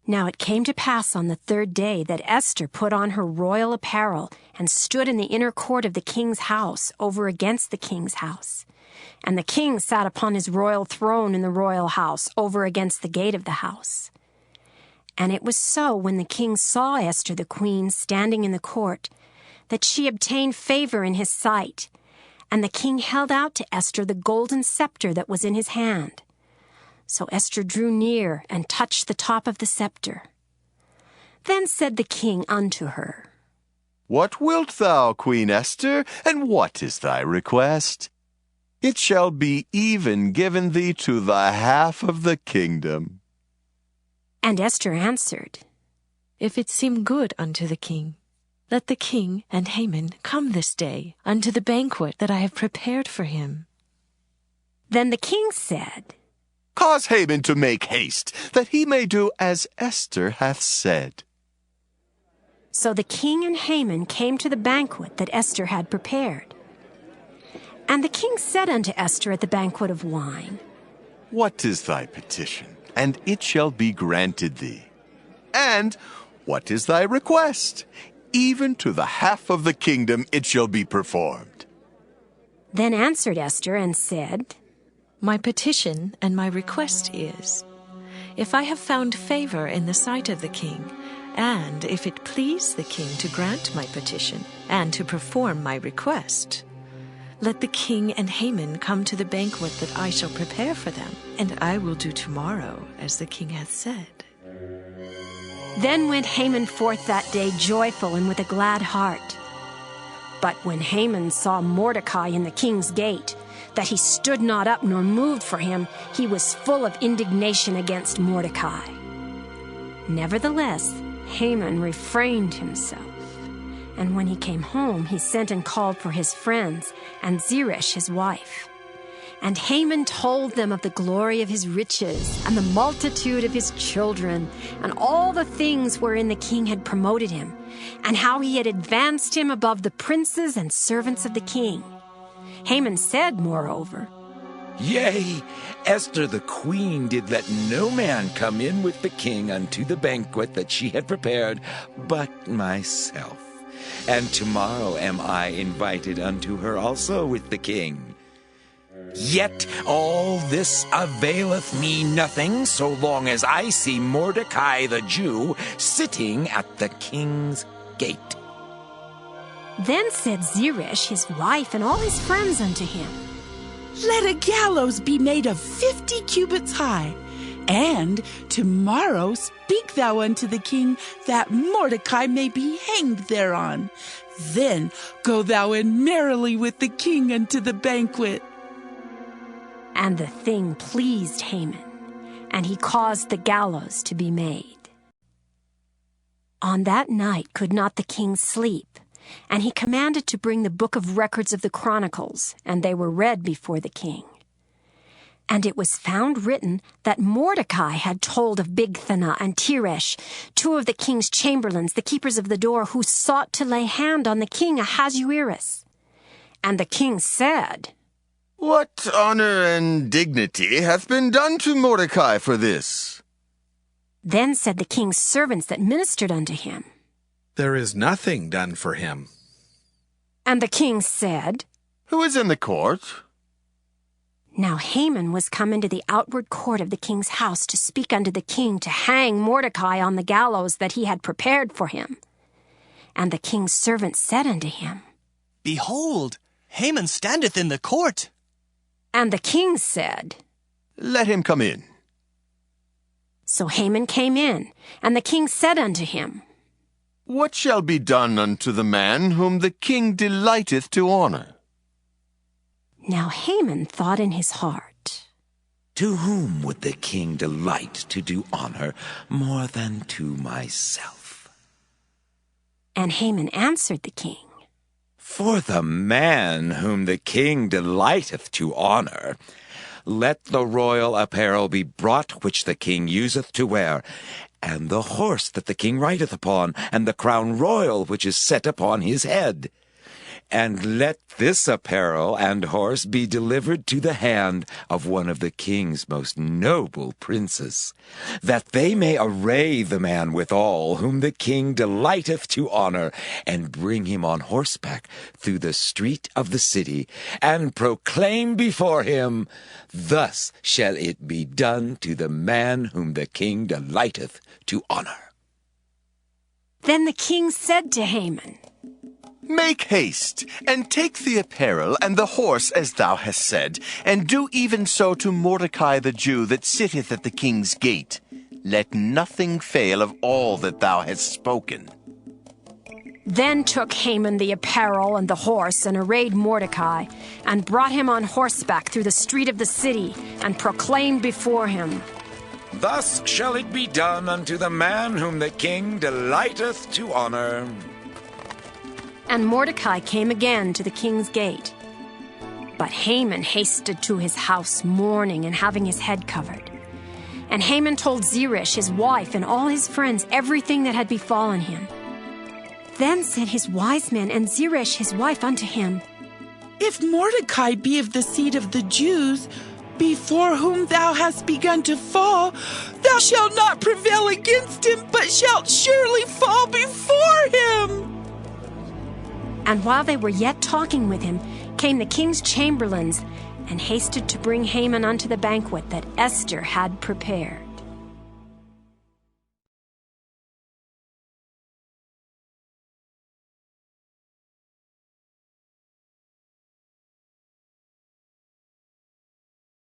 Now it came to pass on the third day that Esther put on her royal apparel and stood in the inner court of the king's house over against the king's house. And the king sat upon his royal throne in the royal house over against the gate of the house. And it was so, when the king saw Esther the queen standing in the court, that she obtained favor in his sight. And the king held out to Esther the golden scepter that was in his hand. So Esther drew near and touched the top of the scepter. Then said the king unto her, What wilt thou, Queen Esther, and what is thy request? It shall be even given thee to the half of the kingdom. And Esther answered, If it seem good unto the king, let the king and Haman come this day unto the banquet that I have prepared for him. Then the king said, Cause Haman to make haste, that he may do as Esther hath said. So the king and Haman came to the banquet that Esther had prepared. And the king said unto Esther at the banquet of wine, What is thy petition? And it shall be granted thee. And what is thy request? Even to the half of the kingdom it shall be performed. Then answered Esther and said, My petition and my request is, if I have found favor in the sight of the king, and if it please the king to grant my petition and to perform my request, let the king and Haman come to the banquet that I shall prepare for them, and I will do tomorrow as the king hath said. Then went Haman forth that day joyful and with a glad heart. But when Haman saw Mordecai in the king's gate, that he stood not up nor moved for him, he was full of indignation against Mordecai. Nevertheless, Haman refrained himself. And when he came home, he sent and called for his friends and Zeresh his wife. And Haman told them of the glory of his riches and the multitude of his children and all the things wherein the king had promoted him, and how he had advanced him above the princes and servants of the king. Haman said, moreover, Yea, Esther the queen did let no man come in with the king unto the banquet that she had prepared, but myself. And tomorrow am I invited unto her also with the king. Yet all this availeth me nothing, so long as I see Mordecai the Jew sitting at the king's gate. Then said Zeresh his wife and all his friends unto him, Let a gallows be made of 50 cubits high, and tomorrow speak thou unto the king, that Mordecai may be hanged thereon. Then go thou in merrily with the king unto the banquet. And the thing pleased Haman, and he caused the gallows to be made. On that night could not the king sleep, and he commanded to bring the book of records of the Chronicles, and they were read before the king. And it was found written that Mordecai had told of Bigthana and Teresh, two of the king's chamberlains, the keepers of the door, who sought to lay hand on the king Ahasuerus. And the king said, What honor and dignity hath been done to Mordecai for this? Then said the king's servants that ministered unto him, There is nothing done for him. And the king said, Who is in the court? Now Haman was come into the outward court of the king's house to speak unto the king to hang Mordecai on the gallows that he had prepared for him. And the king's servant said unto him, Behold, Haman standeth in the court. And the king said, Let him come in. So Haman came in, and the king said unto him, What shall be done unto the man whom the king delighteth to honor? Now Haman thought in his heart, To whom would the king delight to do honor more than to myself? And Haman answered the king, For the man whom the king delighteth to honor, let the royal apparel be brought which the king useth to wear, and the horse that the king rideth upon, and the crown royal which is set upon his head. And let this apparel and horse be delivered to the hand of one of the king's most noble princes, that they may array the man withal whom the king delighteth to honor, and bring him on horseback through the street of the city, and proclaim before him, Thus shall it be done to the man whom the king delighteth to honor. Then the king said to Haman, Make haste, and take the apparel and the horse as thou hast said, and do even so to Mordecai the Jew that sitteth at the king's gate. Let nothing fail of all that thou hast spoken. Then took Haman the apparel and the horse, and arrayed Mordecai, and brought him on horseback through the street of the city, and proclaimed before him, Thus shall it be done unto the man whom the king delighteth to honor. And Mordecai came again to the king's gate. But Haman hasted to his house mourning and having his head covered. And Haman told Zeresh his wife and all his friends everything that had befallen him. Then said his wise men and Zeresh his wife unto him, If Mordecai be of the seed of the Jews, before whom thou hast begun to fall, thou shalt not prevail against him, but shalt surely fall before him. And while they were yet talking with him, came the king's chamberlains, and hasted to bring Haman unto the banquet that Esther had prepared.